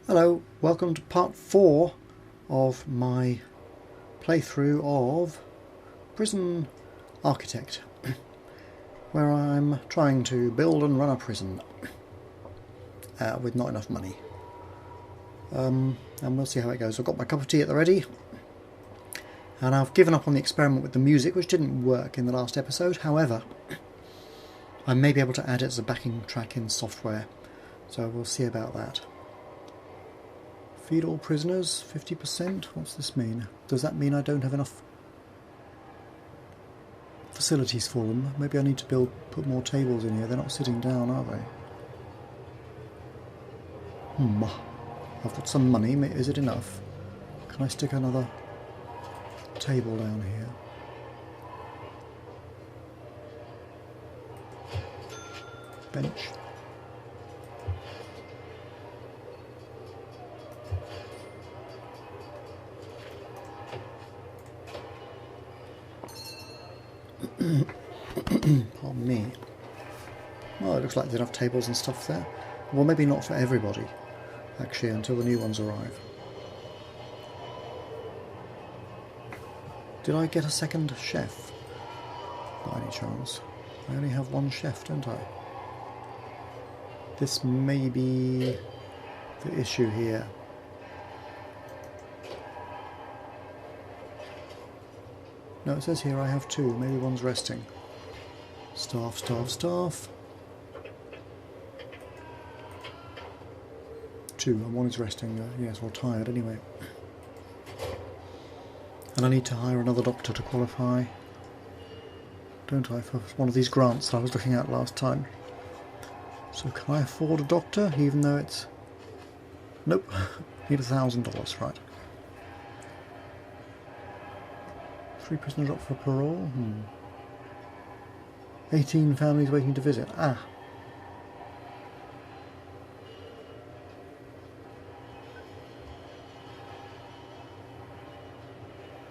Hello, welcome to part 4 of my playthrough of Prison Architect, where I'm trying to build and run a prison with not enough money. And we'll see how it goes. I've got my cup of tea at the ready, and I've given up on the experiment with the music, which didn't work in the last episode. However, I may be able to add it as a backing track in software, so we'll see about that. Feed all prisoners, 50%? What's this mean? Does that mean I don't have enough facilities for them? Maybe I need to put more tables in here. They're not sitting down, are they? I've got some money. Is it enough? Can I stick another table down here? Bench. Pardon me. Well, it looks like there's enough tables and stuff there. Well, maybe not for everybody, actually, until the new ones arrive. Did I get a second chef? By any chance? I only have one chef, don't I? This may be the issue here. No, it says here I have two. Maybe one's resting. Staff, staff, staff. Two, and one is resting. Yes, or tired anyway. And I need to hire another doctor to qualify, don't I, for one of these grants that I was looking at last time. So can I afford a doctor, even though it's... Nope. Need $1,000, right. 3 prisoners up for parole? 18 families waiting to visit. Ah.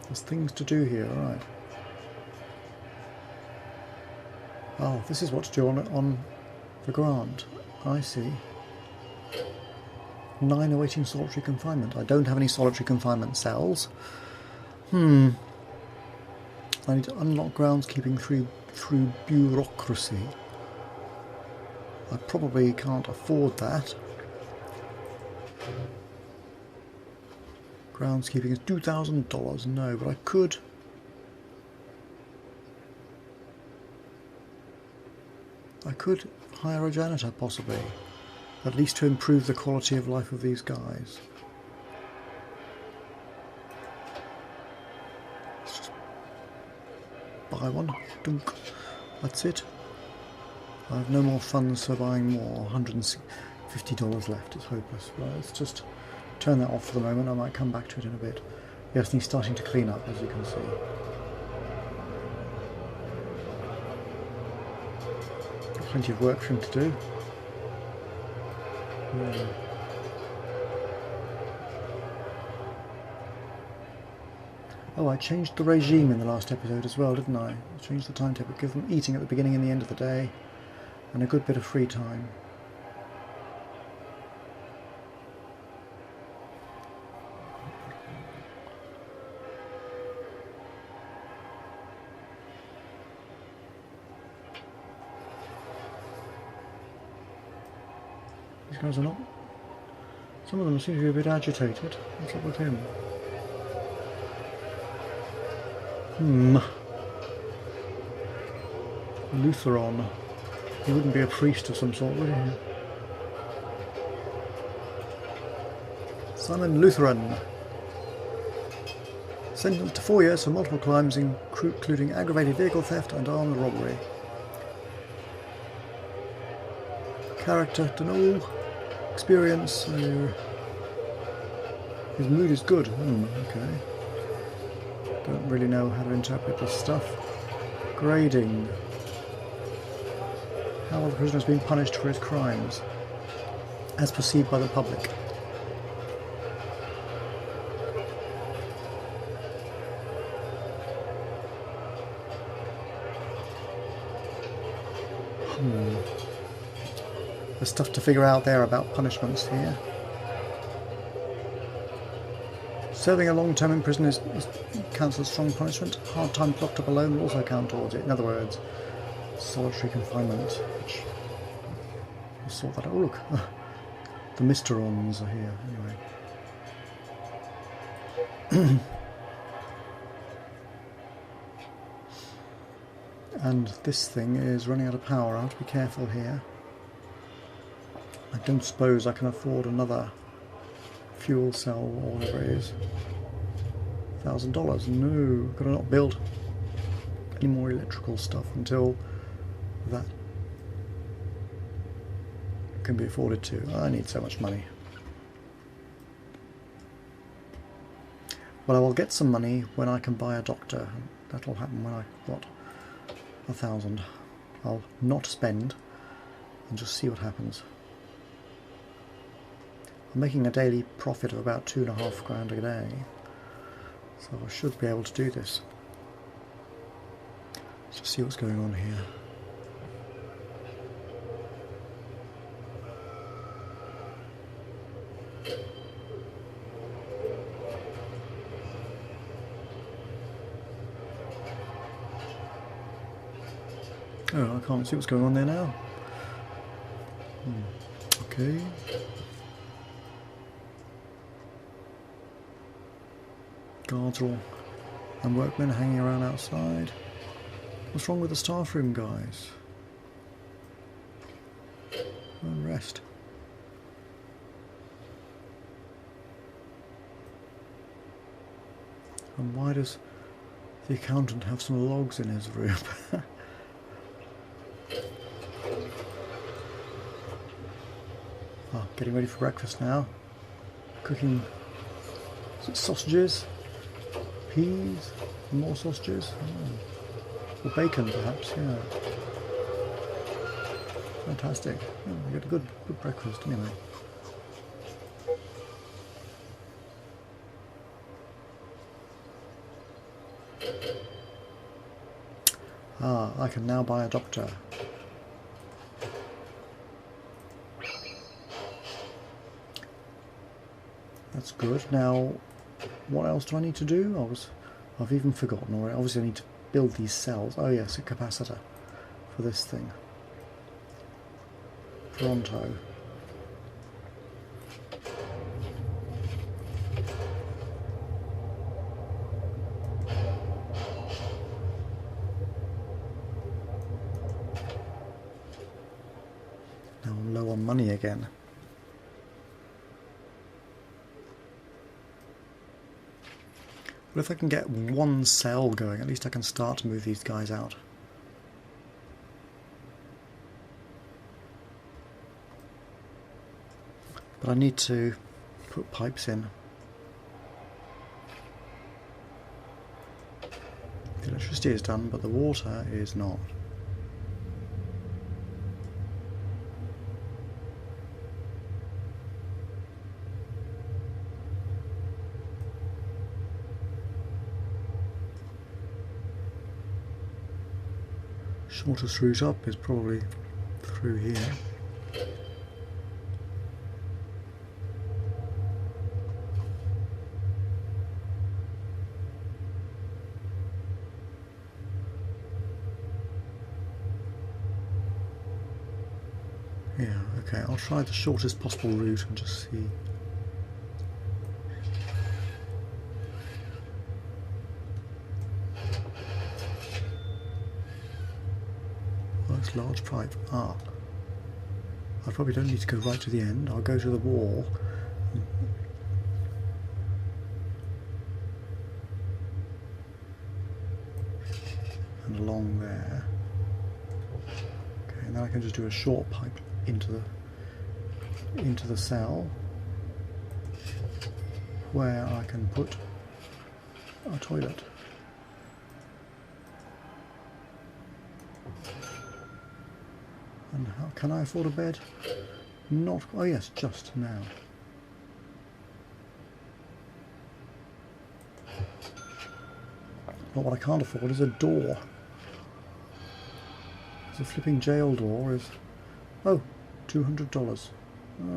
There's things to do here, right. Oh, this is what to do on the grant. I see. 9 awaiting solitary confinement. I don't have any solitary confinement cells. I need to unlock groundskeeping through bureaucracy. I probably can't afford that. Groundskeeping is $2,000. No, but I could... hire a janitor, possibly. At least to improve the quality of life of these guys. Buy one. Dunk. That's it. I have no more funds for buying more. $150 left. It's hopeless. Well, let's just turn that off for the moment. I might come back to it in a bit. Yes, and he's starting to clean up, as you can see. Got plenty of work for him to do. Yeah. Oh, I changed the regime in the last episode as well, didn't I? I changed the timetable, give them eating at the beginning and the end of the day, and a good bit of free time. These guys are not... Some of them seem to be a bit agitated. What's up with him? Lutheran. He wouldn't be a priest of some sort, would he? Simon Lutheran. Sentenced to 4 years for multiple crimes, including aggravated vehicle theft and armed robbery. Character, don't know. Experience. His mood is good. Okay. Don't really know how to interpret this stuff. Grading. How are the prisoners being punished for his crimes? As perceived by the public. There's stuff to figure out there about punishments here. Serving a long term in prison is counts as strong punishment. Hard time locked up alone will also count towards it. In other words, solitary confinement. Which we'll sort that out. Oh look, the Mysterons are here. Anyway. And this thing is running out of power. I have to be careful here. I don't suppose I can afford another fuel cell or whatever it is. $1,000. No, gotta not build any more electrical stuff until that can be afforded to. I need so much money. Well, I will get some money when I can buy a doctor. That'll happen when I got 1,000. I'll not spend and just see what happens. I'm making a daily profit of about £2.5 a day, so I should be able to do this. Let's just see what's going on here. Oh, I can't see what's going on there now. Okay. Guards and workmen hanging around outside. What's wrong with the staff room, guys? Unrest. And why does the accountant have some logs in his room? Oh, getting ready for breakfast now. Cooking sausages, peas, more sausages, or bacon perhaps, yeah. Fantastic. Oh, we got a good breakfast anyway. Ah, I can now buy a doctor. That's good. Now, what else do I need to do? I've even forgotten already. Obviously I need to build these cells. Oh yes, a capacitor for this thing. Pronto. Now I'm low on money again. But if I can get one cell going, at least I can start to move these guys out. But I need to put pipes in. The electricity is done, but the water is not. Shortest route up is probably through here. Yeah, okay, I'll try the shortest possible route and just see. Large pipe. Ah, I probably don't need to go right to the end. I'll go to the wall. And along there. Okay, and then I can just do a short pipe into the cell where I can put a toilet. And how can I afford a bed? Not. Oh yes, just now. But what I can't afford is a door. The flipping jail door is, oh, $200.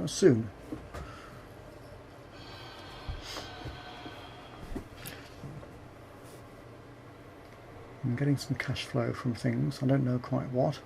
Soon. I'm getting some cash flow from things. I don't know quite what.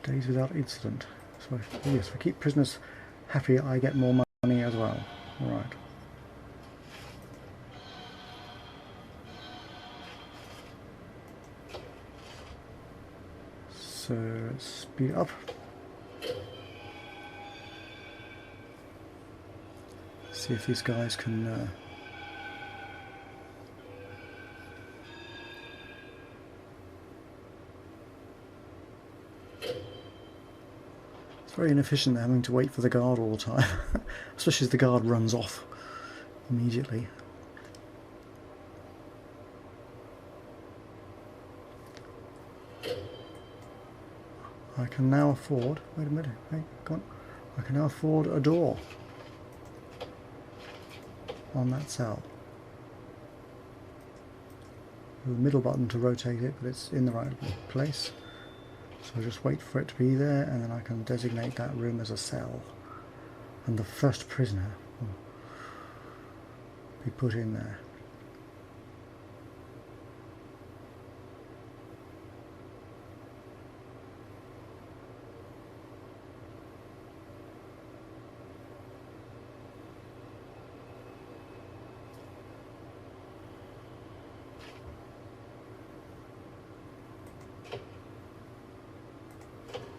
Days without incident. So yes, if I keep prisoners happy, I get more money as well. All right. So let's speed up. See if these guys can it's very inefficient having to wait for the guard all the time, especially as the guard runs off immediately. I can now afford, wait a minute, hey, go on. I can now afford a door on that cell. The middle button to rotate it, but it's in the right place. So I'll just wait for it to be there, and then I can designate that room as a cell. And the first prisoner will be put in there.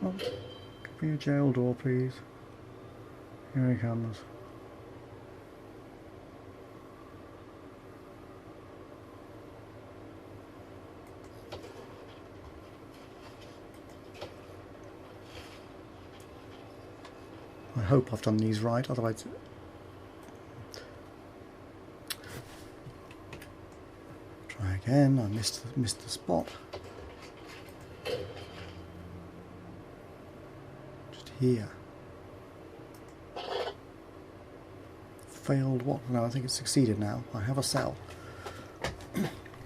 Oh, could be a jail door, please. Here he comes. I hope I've done these right, otherwise... Try again, I missed the spot. Here. Failed what? No, I think it's succeeded now. I have a cell.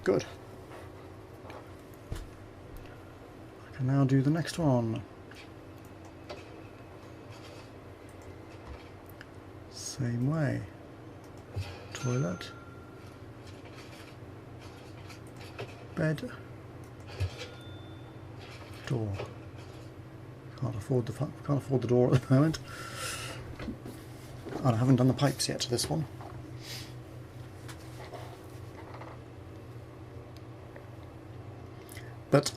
Good. I can now do the next one. Same way. Toilet. Bed. Door. Can't afford the door at the moment. And I haven't done the pipes yet to this one. But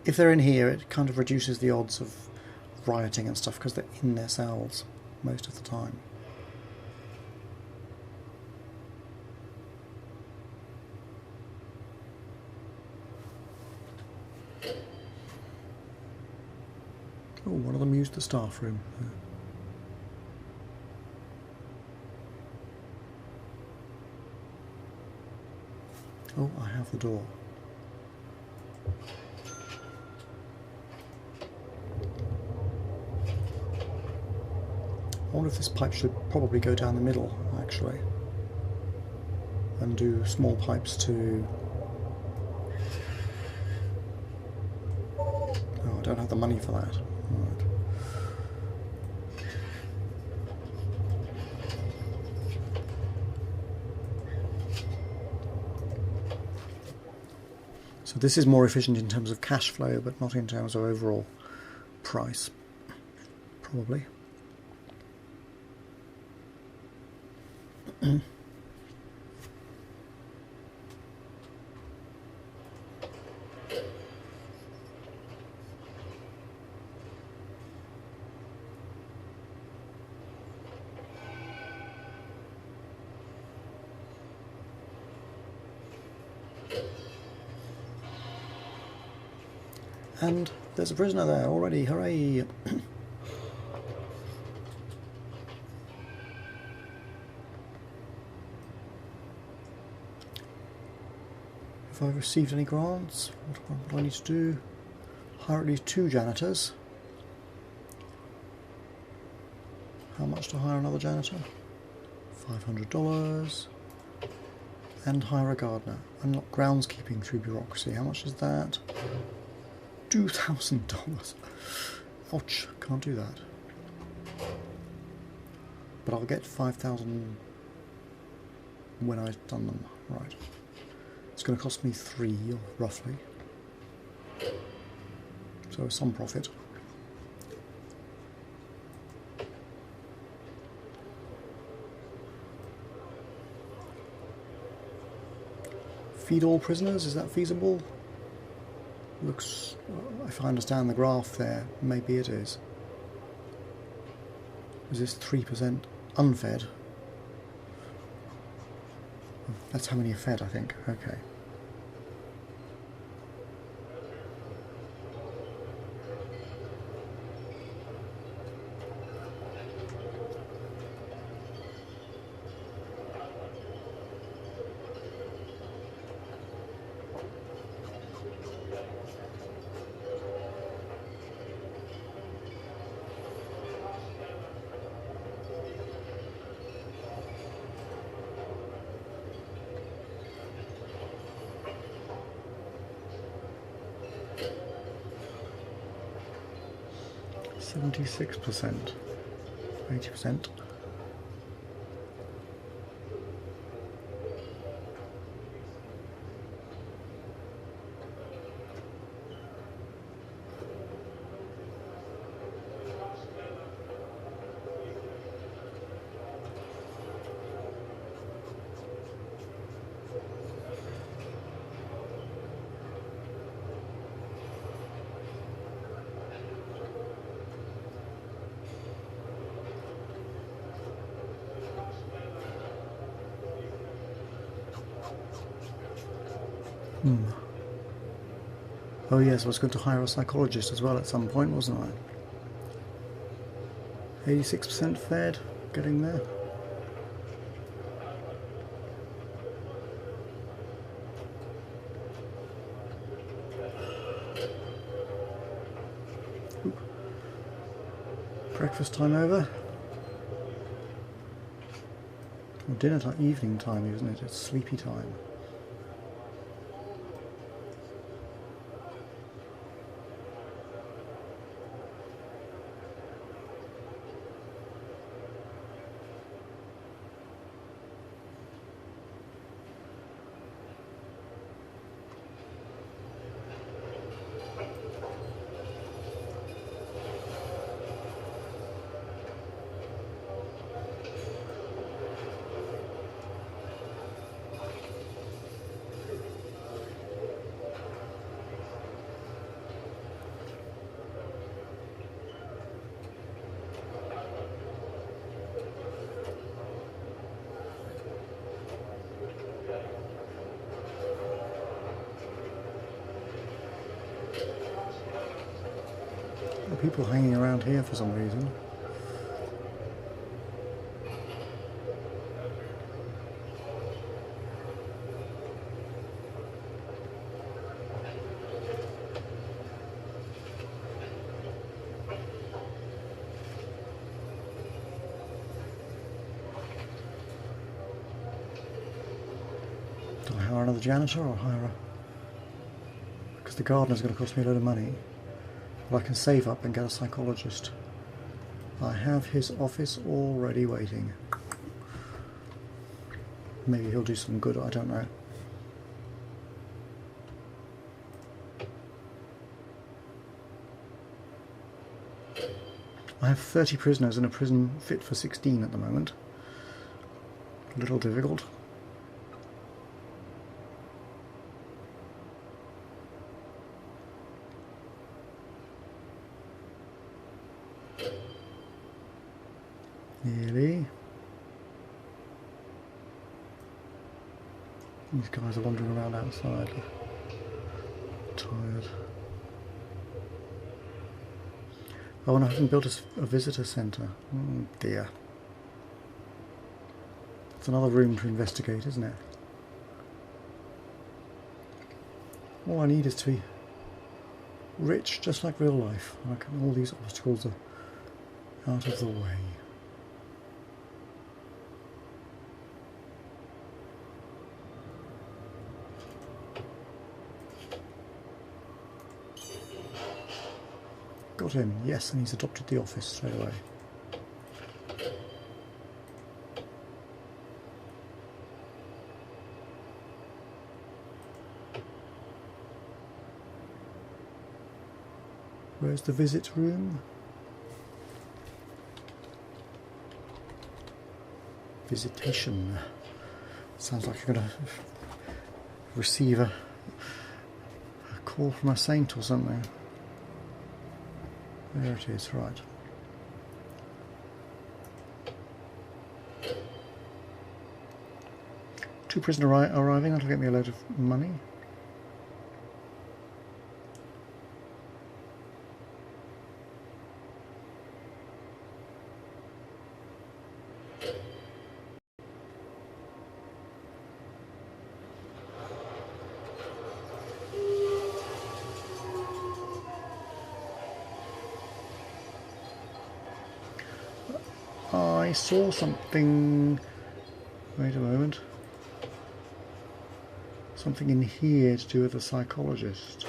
if they're in here, it kind of reduces the odds of rioting and stuff because they're in their cells most of the time. Oh, one of them used the staff room. Oh, I have the door. I wonder if this pipe should probably go down the middle, actually, and do small pipes to... Oh, I don't have the money for that. Right. So this is more efficient in terms of cash flow, but not in terms of overall price, probably. And there's a prisoner there already, hooray! Have I received any grants? What do I need to do? Hire at least 2 janitors. How much to hire another janitor? $500. and hire a gardener. Unlock groundskeeping through bureaucracy. How much is that? $2,000. Ouch, can't do that. But I'll get 5,000 when I've done them. Right. It's going to cost me 3, roughly. So some profit. Feed all prisoners, is that feasible? Looks, if I understand the graph there, maybe it is. Is this 3% unfed? That's how many are fed, I think. Okay. %, 80%. Oh yes, I was going to hire a psychologist as well at some point, wasn't I? 86% fed, getting there. Oop. Breakfast time over. Well, dinner time, evening time, isn't it? It's sleepy time. People hanging around here for some reason. Do I hire another janitor or hire a... Because the gardener's going to cost me a load of money. Well, I can save up and get a psychologist. I have his office already waiting. Maybe he'll do some good, I don't know. I have 30 prisoners in a prison fit for 16 at the moment. A little difficult. Nearly. These guys are wandering around outside. Tired. Oh, and I haven't built a visitor centre. Oh dear. It's another room to investigate, isn't it? All I need is to be rich, just like real life. Like all these obstacles are out of the way. got him. Yes, and he's adopted the office straight away. Where's the visit room? Visitation. Sounds like you're going to receive a call from a saint or something. There it is, right. Two prisoners arriving, that'll get me a load of money. I saw something, wait a moment, something in here to do with the psychologist.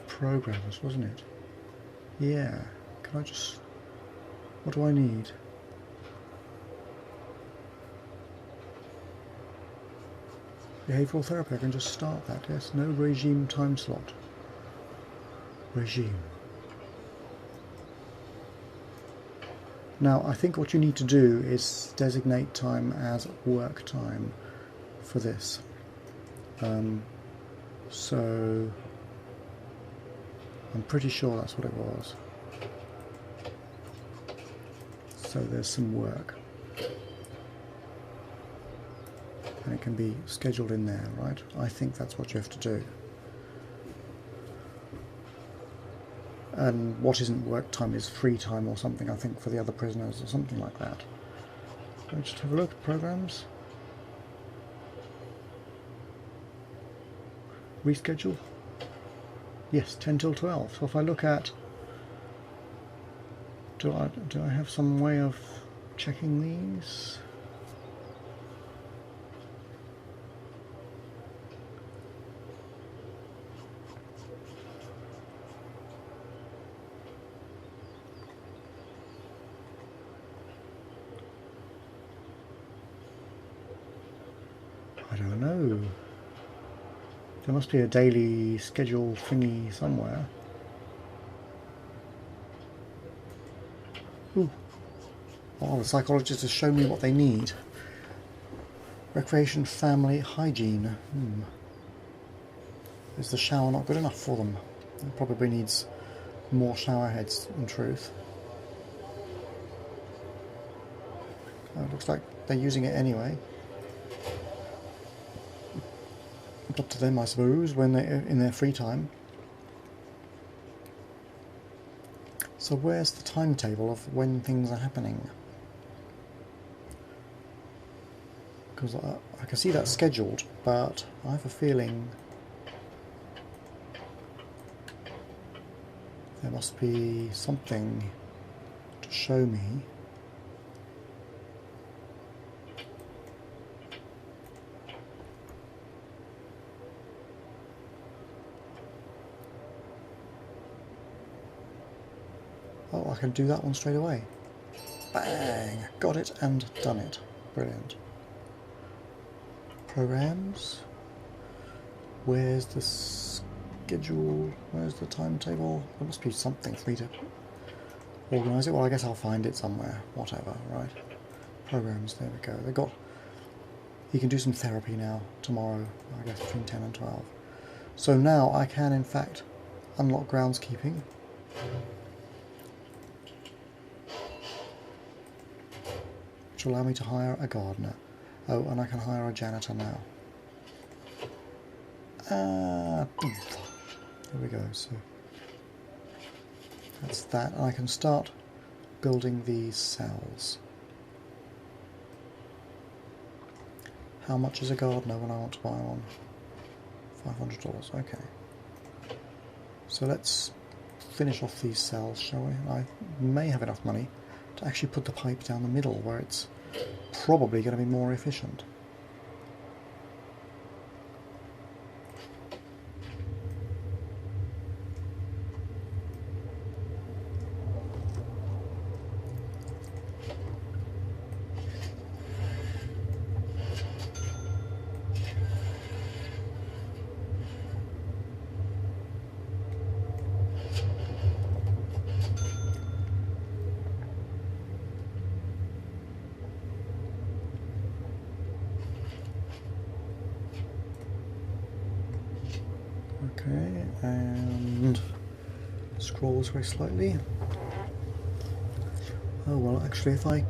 Programs, wasn't it? Yeah, can I just, what do I need? Behavioural therapy, I can just start that, yes, no regime time slot. Regime. Now, I think what you need to do is designate time as work time for this. So, I'm pretty sure that's what it was. So there's some work. And it can be scheduled in there, right? I think that's what you have to do. And what isn't work time is free time or something, I think, for the other prisoners or something like that. Let's just have a look at programs. Reschedule. Yes, 10 till 12. So if I look at, do I have some way of checking these? I don't know. There must be a daily schedule thingy somewhere. Ooh. Oh, the psychologist has shown me what they need. Recreation, family, hygiene. Is the shower not good enough for them? It probably needs more shower heads, in truth. Oh, it looks like they're using it anyway. Up to them, I suppose, when they're in their free time. So where's the timetable of when things are happening? Because I can see that's scheduled, but I have a feeling there must be something to show me. Oh, I can do that one straight away. Bang! Got it and done it. Brilliant. Programs. Where's the schedule? Where's the timetable? There must be something for me to organise it. Well, I guess I'll find it somewhere. Whatever, right? Programs, there we go. They got... He can do some therapy now, tomorrow, I guess between 10 and 12. So now I can, in fact, unlock groundskeeping. Which will allow me to hire a gardener. Oh, and I can hire a janitor now. There we go. So that's that. And I can start building these cells. How much is a gardener when I want to buy one? $500. Okay. So let's finish off these cells, shall we? I may have enough money to actually put the pipe down the middle where it's probably going to be more efficient. Okay, and scroll this way slightly. Oh well, actually if I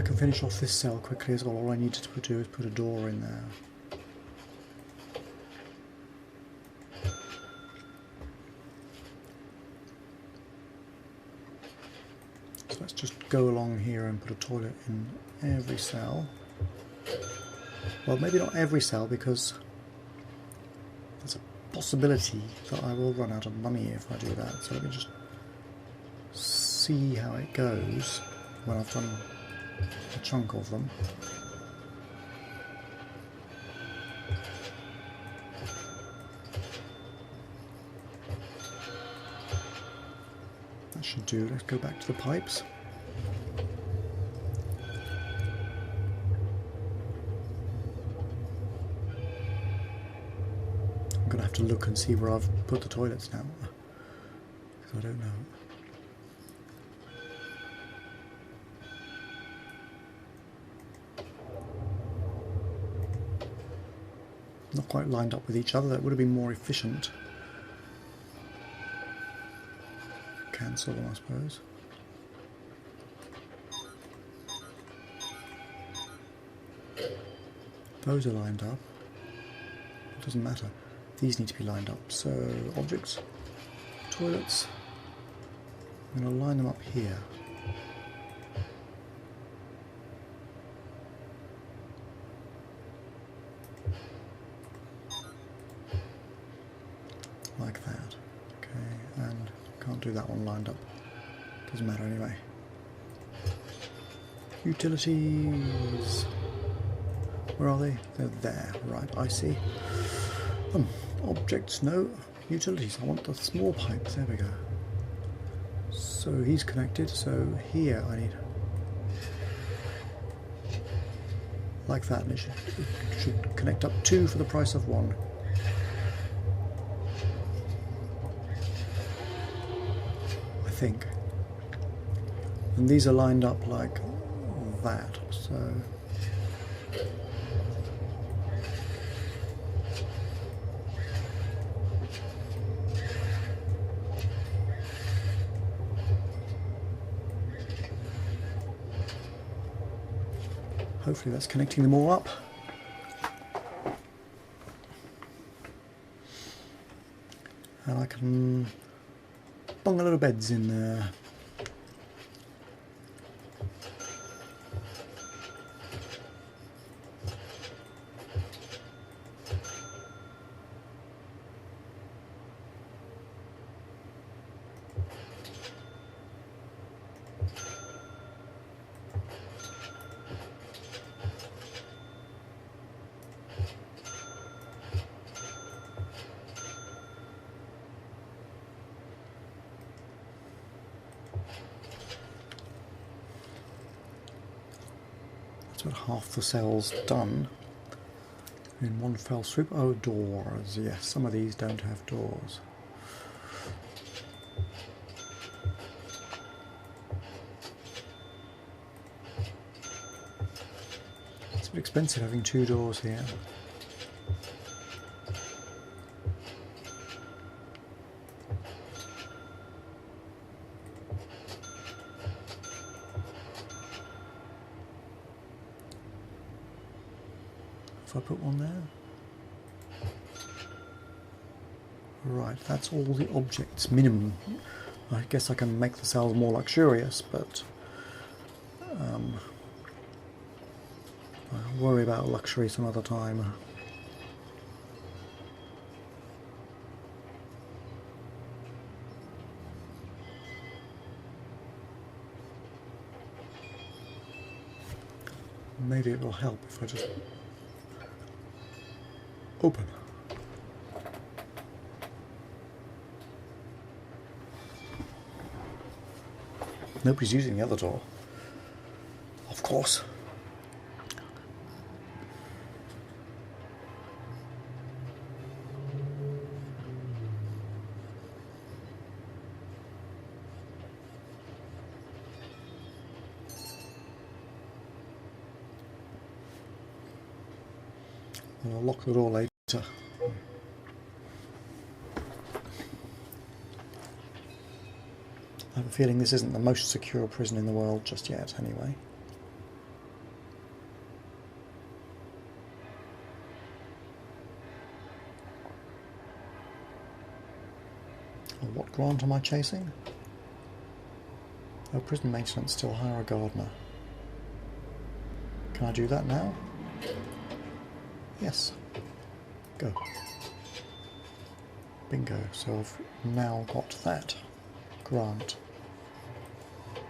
can finish off this cell quickly as well, all I need to do is put a door in there. So let's just go along here and put a toilet in every cell. Well, maybe not every cell, because there's a possibility that I will run out of money if I do that. So let me just see how it goes when I've done a chunk of them. That should do. Let's go back to the pipes. I'm going to have to look and see where I've put the toilets now, because I don't know. Not quite lined up with each other. That would have been more efficient. Cancel them, I suppose. Those are lined up. It doesn't matter. These need to be lined up. So, objects, toilets. I'm going to line them up here. Like that. Okay, and can't do that one lined up. Doesn't matter anyway. Utilities. Where are they? They're there. Right, I see. Objects, no. Utilities. I want the small pipe. There we go. So he's connected. So here I need... like that. And it should connect up 2 for the price of 1. I think. And these are lined up like that. So... hopefully that's connecting them all up. And I can bung a little beds in there. About half the cells done in one fell swoop. Oh, doors. Yes, some of these don't have doors. It's a bit expensive having 2 doors here. If I put one there. Right, that's all the objects minimum. I guess I can make the cells more luxurious, but I'll worry about luxury some other time. Maybe it will help if I just open. Nobody's using the other door, of course. I'll lock the door later. feeling this isn't the most secure prison in the world just yet, anyway. Oh, what grant am I chasing? Oh, prison maintenance, still hire a gardener. Can I do that now? Yes. Go. Bingo. So I've now got that grant.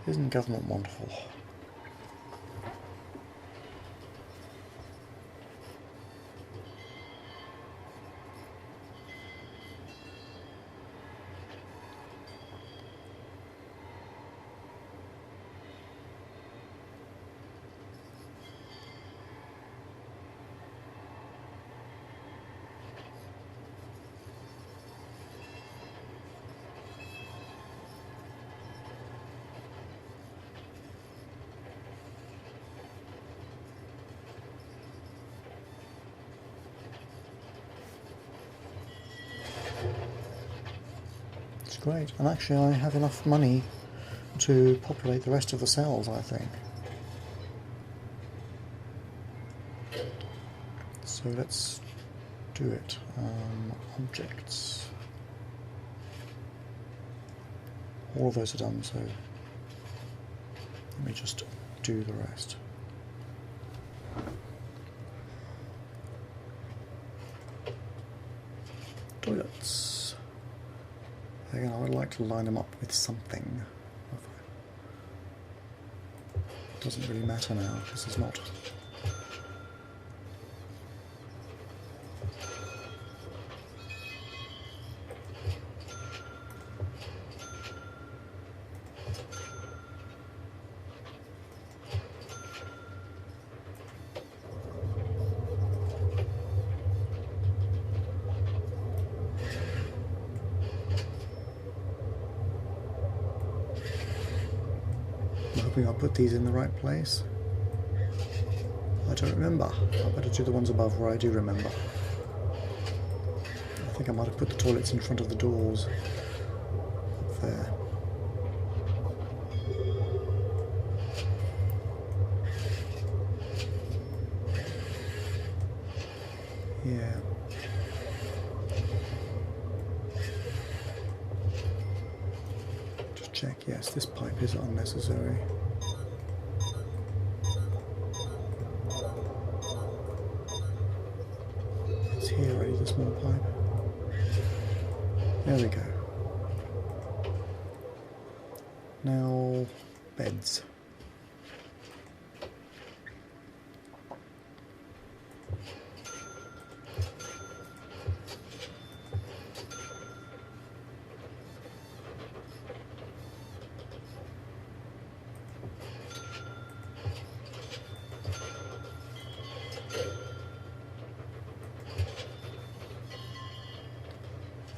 Isn't government wonderful? Great, and actually I have enough money to populate the rest of the cells, I think. So let's do it. Objects. All of those are done, so let me just do the rest. Toilets. Again, I would like to line them up with something. It doesn't really matter now, this is not. Hoping I'll put these in the right place. I don't remember. I better do the ones above where I do remember. I think I might have put the toilets in front of the doors. Up there. Yeah. Just check, yes, this pipe is unnecessary. It's here already, the small pipe. There we go. Now, beds.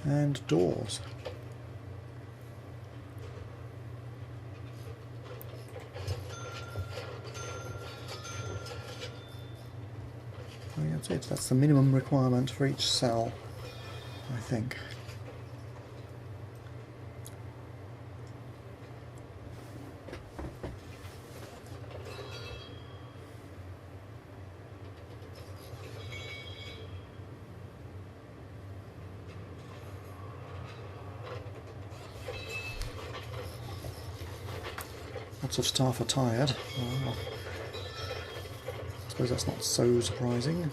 And doors. I think that's it. That's the minimum requirement for each cell, I think. Lots of staff are tired. I suppose that's not so surprising.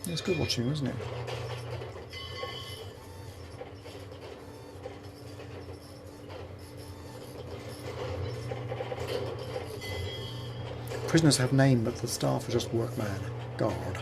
It's good watching, isn't it? Prisoners have name, but the staff are just workman, guard.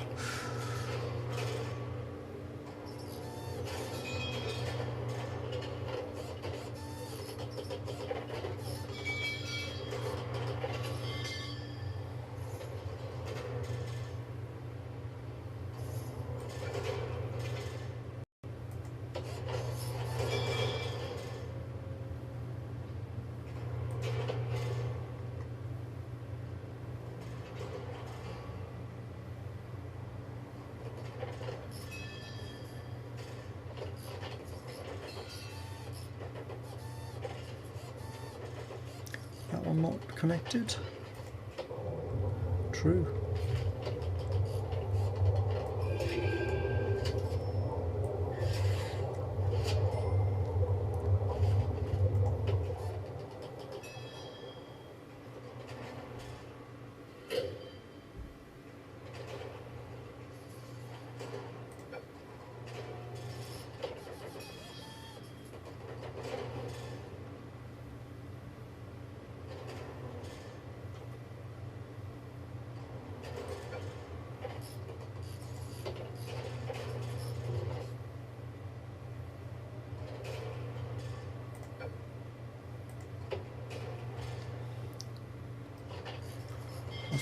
or not connected. True.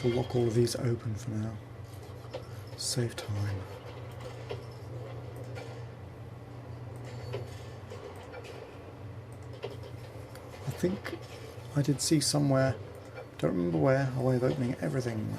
I'll lock all of these open for now. Save time. I think I did see somewhere, don't remember where, a way of opening everything.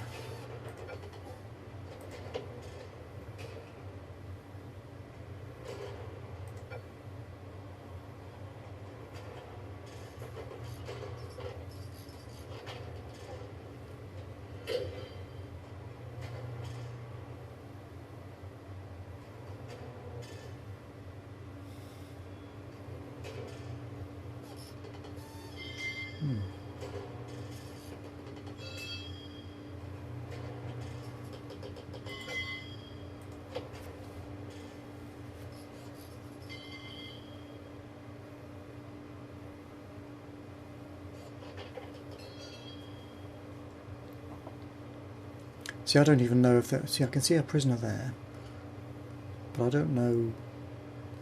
See, I don't even know if there... See, I can see a prisoner there, but I don't know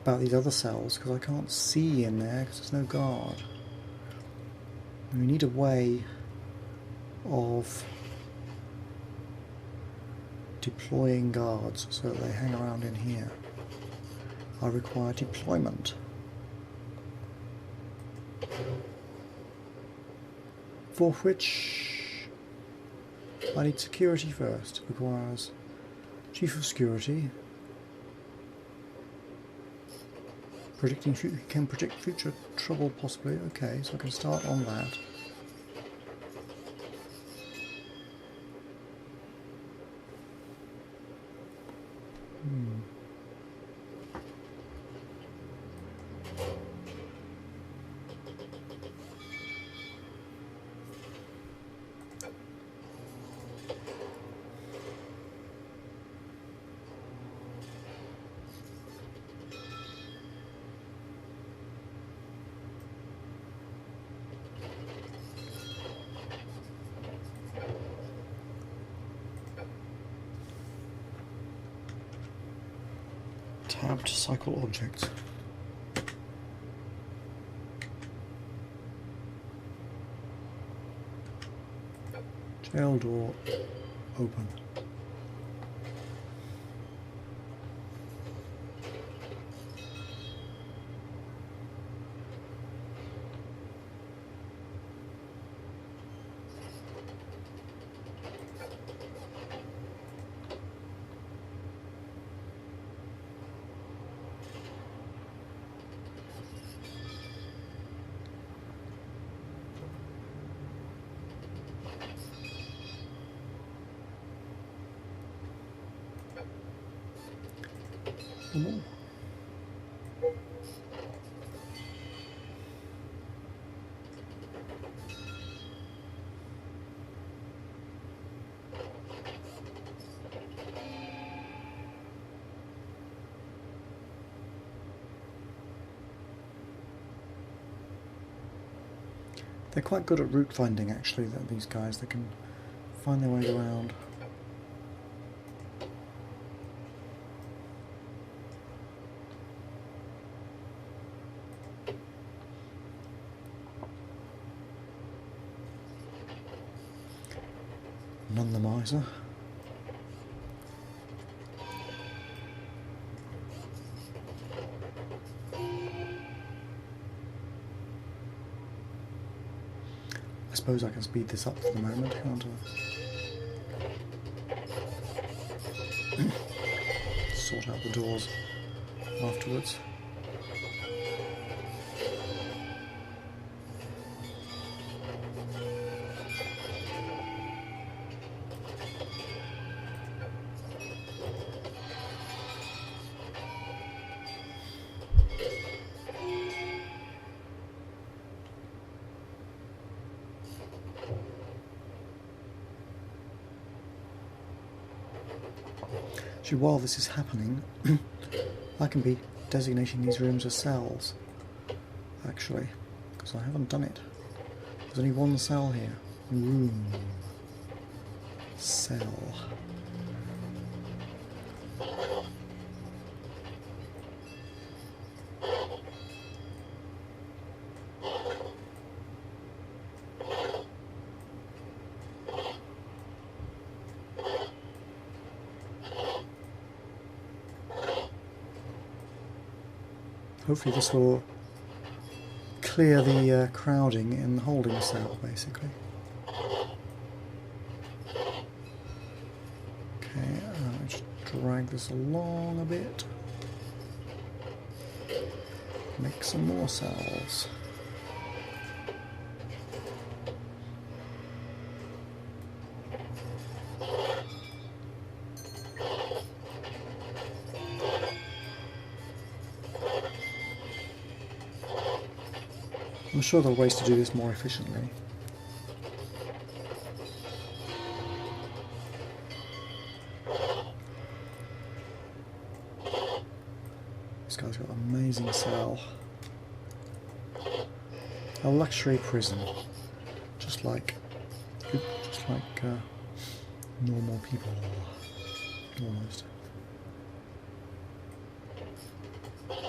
about these other cells because I can't see in there because there's no guard. And we need a way of deploying guards so that they hang around in here. I require deployment. For which I need security first. Requires Chief of Security. Can predict future trouble possibly. Okay, so I can start on that. Tab to cycle objects. Jail door open. More. They're quite good at route finding actually, these guys. They can find their way around. None the miser. I suppose I can speed this up for the moment, can't I? Sort out the doors afterwards. Actually, while this is happening, I can be designating these rooms as cells, actually, because I haven't done it. There's only one cell here. Room. Cell. Hopefully this will clear the crowding in the holding cell, basically. Okay, just drag this along a bit. Make some more cells. I'm sure there are ways to do this more efficiently. This guy's got an amazing cell. A luxury prison, just like normal people, almost.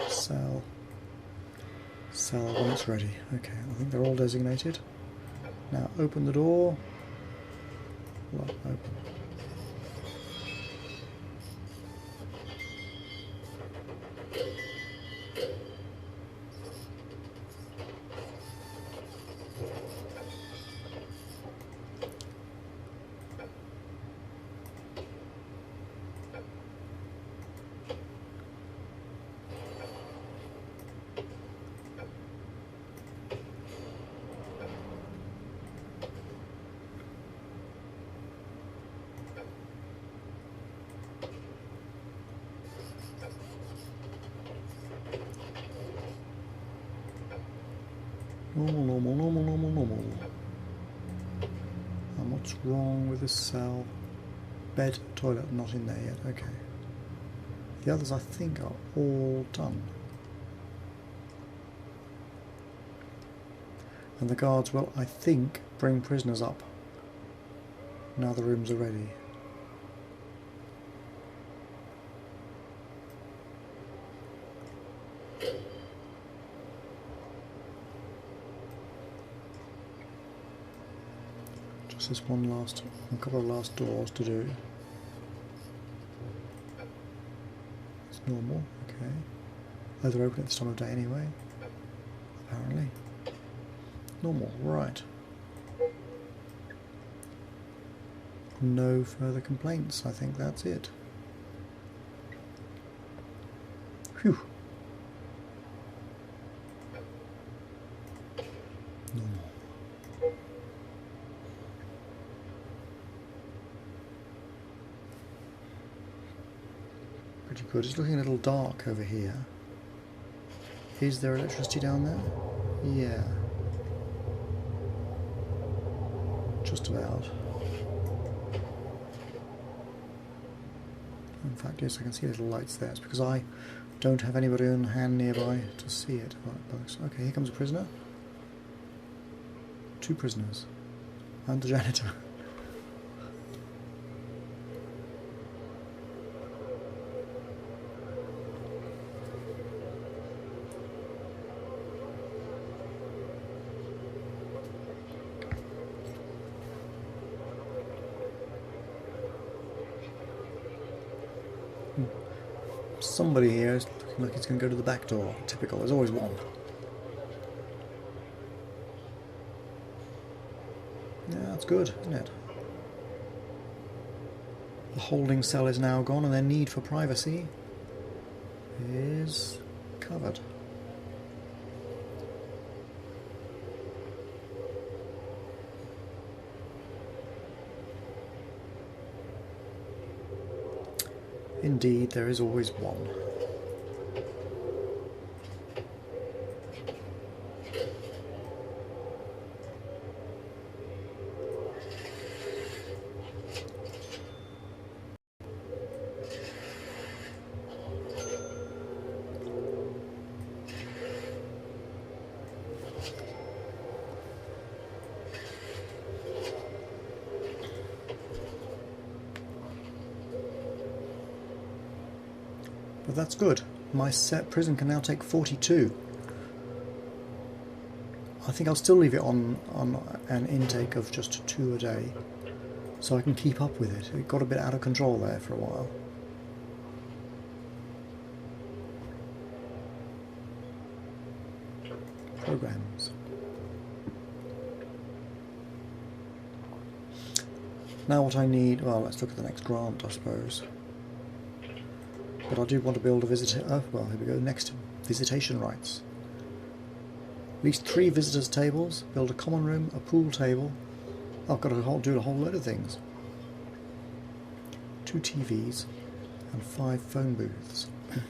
Cell when it's ready. Okay, I think they're all designated. Now open the door. Well, open. Normal. And what's wrong with this cell? Bed, toilet, not in there yet. Okay. The others, I think, are all done. And the guards will, I think, bring prisoners up now the rooms are ready. Just this a couple of last doors to do. It's normal, okay. Oh, they're open at this time of day anyway, apparently. Normal, right. No further complaints, I think that's it. Phew. Normal. Pretty good. It's looking a little dark over here. Is there electricity down there? Yeah. Just about. In fact, yes, I can see little lights there. It's because I don't have anybody on hand nearby to see it. Okay, here comes a prisoner. 2 prisoners. And the janitor. Somebody here is looking like he's going to go to the back door. Typical, there's always one. Yeah, that's good, isn't it? The holding cell is now gone and their need for privacy is covered. Indeed, there is always one. But that's good. My set prison can now take 42. I think I'll still leave it on an intake of just 2 a day, so I can keep up with it. It got a bit out of control there for a while. Programs. Now what I need, well, let's look at the next grant, I suppose. But I do want to build a visitor, well, here we go, next, visitation rights. At least 3 visitors' tables, build a common room, a pool table. I've got to do a whole load of things. 2 TVs and 5 phone booths. But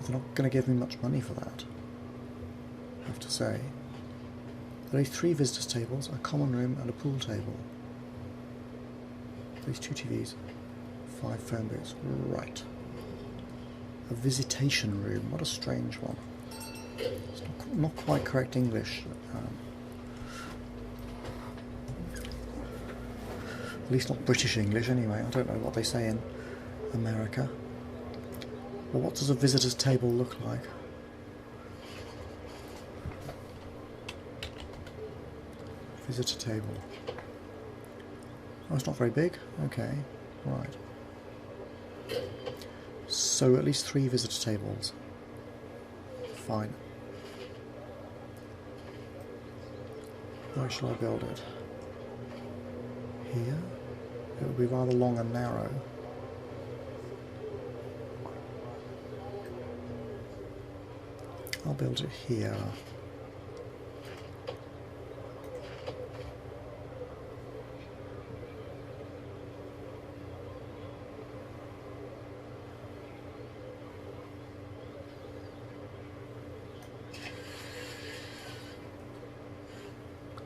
they're not going to give me much money for that, I have to say. At least 3 visitors' tables, a common room and a pool table. At least 2 TVs. 5 phone booths. Right. A visitation room. What a strange one. It's not quite correct English. At least not British English anyway. I don't know what they say in America. Well, what does a visitor's table look like? Visitor table. Oh, it's not very big. Okay. Right. So at least 3 visitor tables. Fine. Where shall I build it? Here? It will be rather long and narrow. I'll build it here.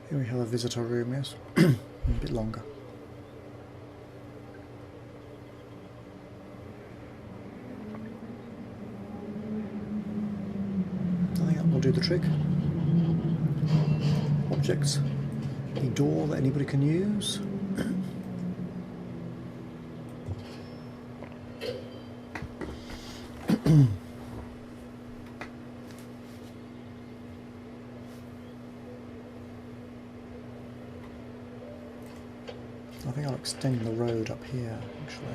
Here we have a visitor room, yes. A bit longer. I think that will do the trick. Objects. A door that anybody can use. I think I'll extend the road up here, actually.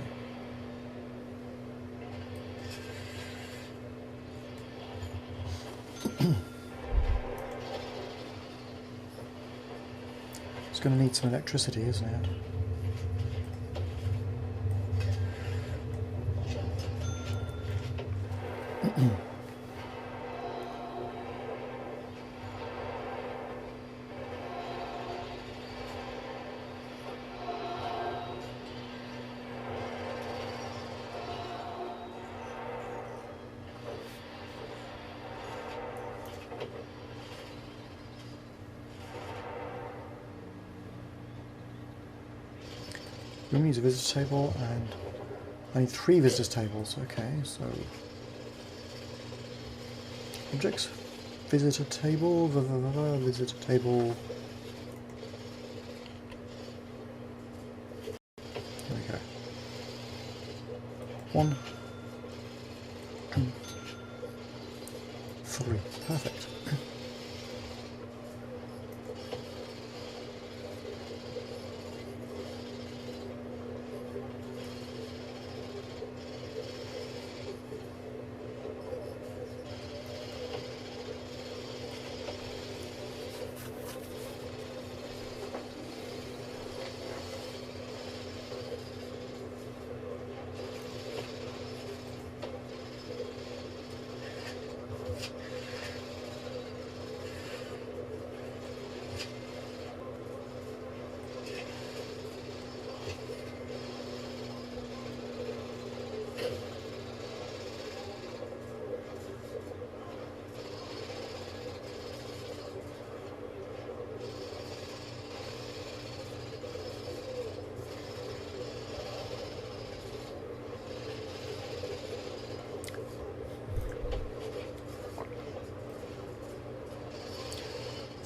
It's going to need some electricity, isn't it? Room needs a visitor table, and I need 3 visitors tables. Okay, so objects, visitor table, visitor table. There we go. 1, 2, 3. Perfect.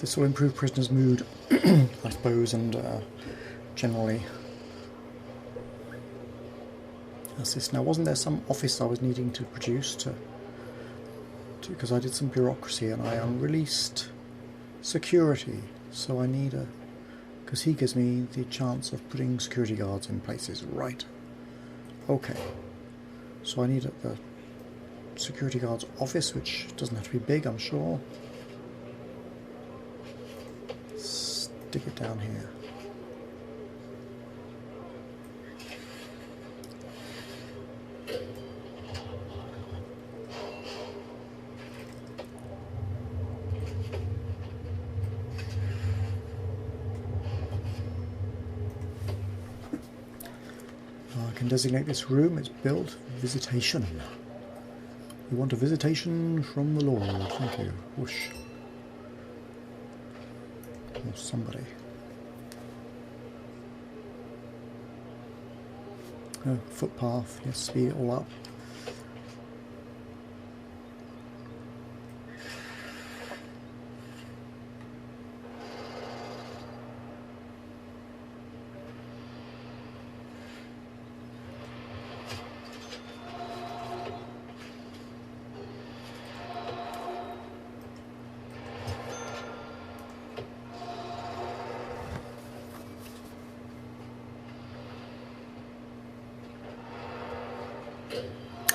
This will improve prisoners' mood, I suppose, and generally assist. Now, wasn't there some office I was needing to produce because I did some bureaucracy and I unreleased security, so I need a... because he gives me the chance of putting security guards in places. Right. Okay. So I need the security guard's office, which doesn't have to be big, I'm sure. Stick it down here. I can designate this room. It's built visitation. We want a visitation from the Lord. Thank you. Whoosh. Or somebody. Oh, footpath. Let's speed it all up.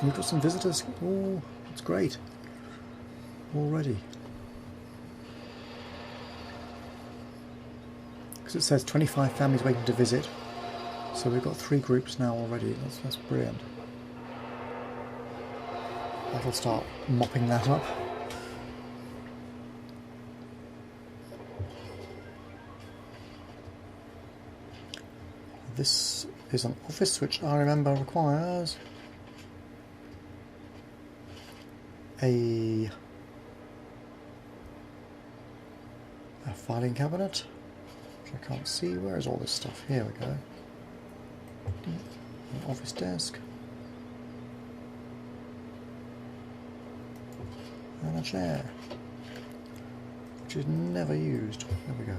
We've got some visitors. Oh, that's great. Already. Because it says 25 families waiting to visit. So we've got 3 groups now already. That's brilliant. That'll start mopping that up. This is an office which I remember requires a filing cabinet, which I can't see. Where is all this stuff? Here we go. An office desk. And a chair, which is never used. There we go.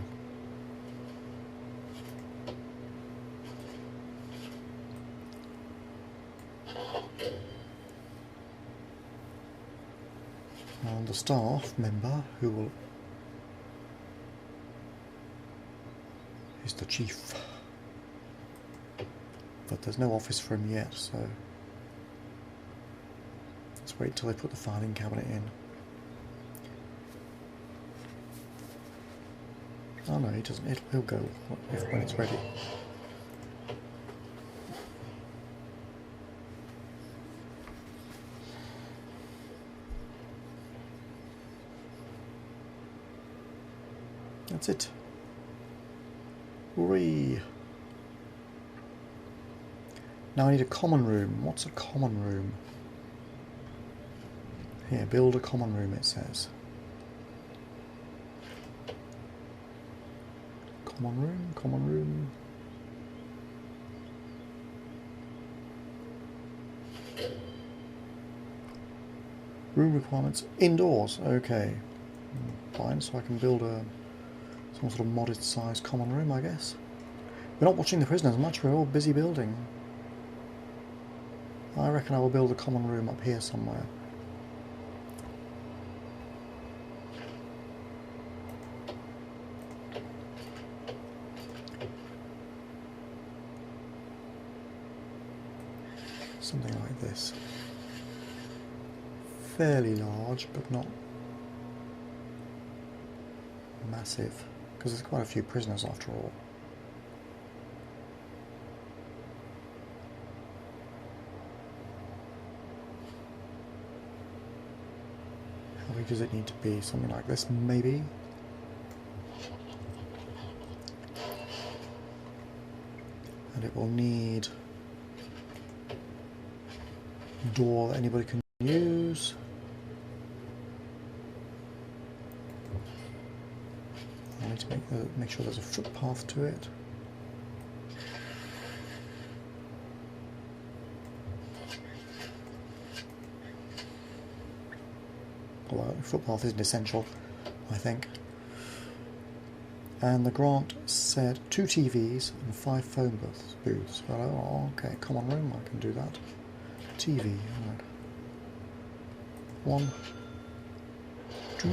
And a staff member who is the chief, but there's no office for him yet, so let's wait till they put the filing cabinet in. Oh no, he doesn't. He'll go when it's ready. That's it. Hooray! Now I need a common room. What's a common room? Here, build a common room, it says. Common room, common room. Room requirements indoors. Okay. Fine, so I can build some sort of modest sized common room, I guess. We're not watching the prisoners much, we're all busy building. I reckon I will build a common room up here somewhere. Something like this. Fairly large, but not massive, because there's quite a few prisoners after all. How big does it need to be? Something like this, maybe? And it will need a door that anybody can use. I need to make sure there's a footpath to it. Although the footpath isn't essential, I think. And the grant said 2 TVs and 5 phone booths. Oh, okay, common room, I can do that. TV, right. 1, 2.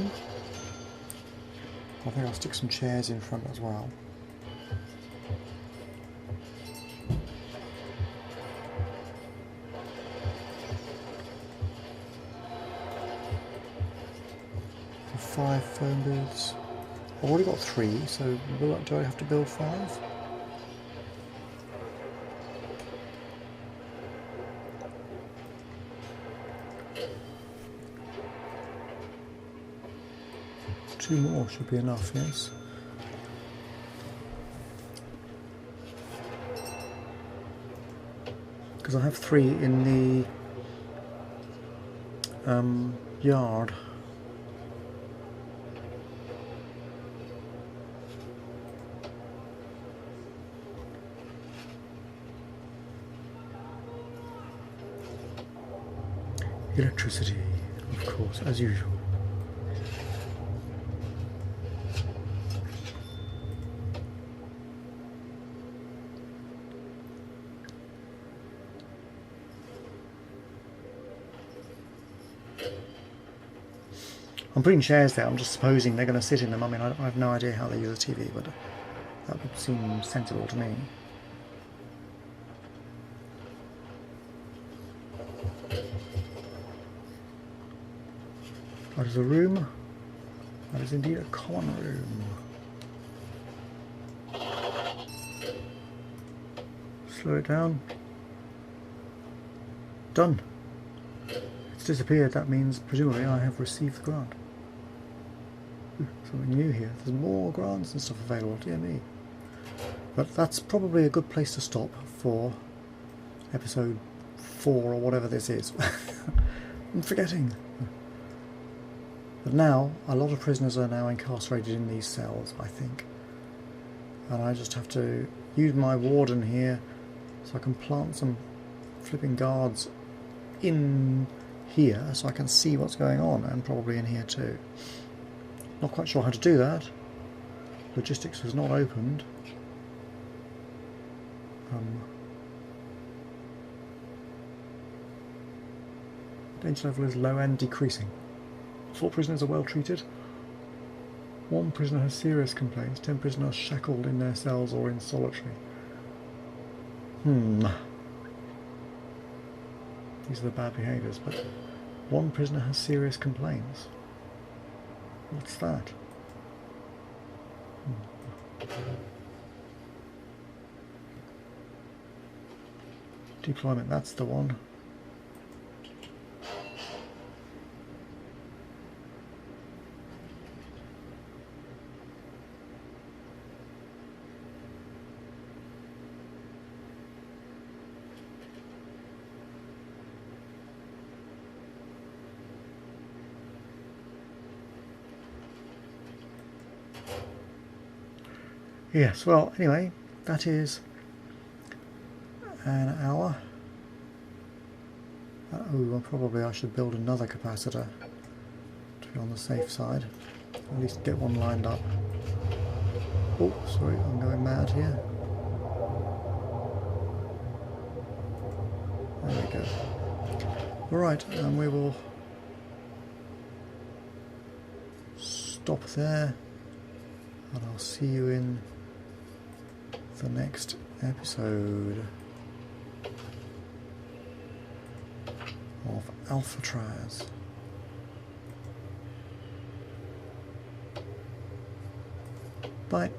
I think I'll stick some chairs in front as well. For 5 phone booths. I've already got 3, so do I have to build 5? Two more should be enough, yes. Because I have 3 in the yard. Electricity, of course, as usual. I'm putting chairs there, I'm just supposing they're going to sit in them. I mean, I have no idea how they use a TV, but that would seem sensible to me. That is a room. That is indeed a common room. Slow it down. Done. It's disappeared. That means presumably I have received the grant. Ooh, something new here. There's more grants and stuff available. Dear me. But that's probably a good place to stop for episode 4 or whatever this is. I'm forgetting. But now, a lot of prisoners are now incarcerated in these cells, I think. And I just have to use my warden here so I can plant some flipping guards in here so I can see what's going on, and probably in here too. Not quite sure how to do that. Logistics was not opened. Danger level is low and decreasing. 4 prisoners are well treated. 1 prisoner has serious complaints. 10 prisoners shackled in their cells or in solitary. These are the bad behaviours, but 1 prisoner has serious complaints. What's that? Deployment, that's the one. Yes, well, anyway, that is an hour. Well, probably I should build another capacitor to be on the safe side. At least get one lined up. Oh, sorry, I'm going mad here. There we go. Alright, and we will stop there, and I'll see you in the next episode of Alphatucana. Bye.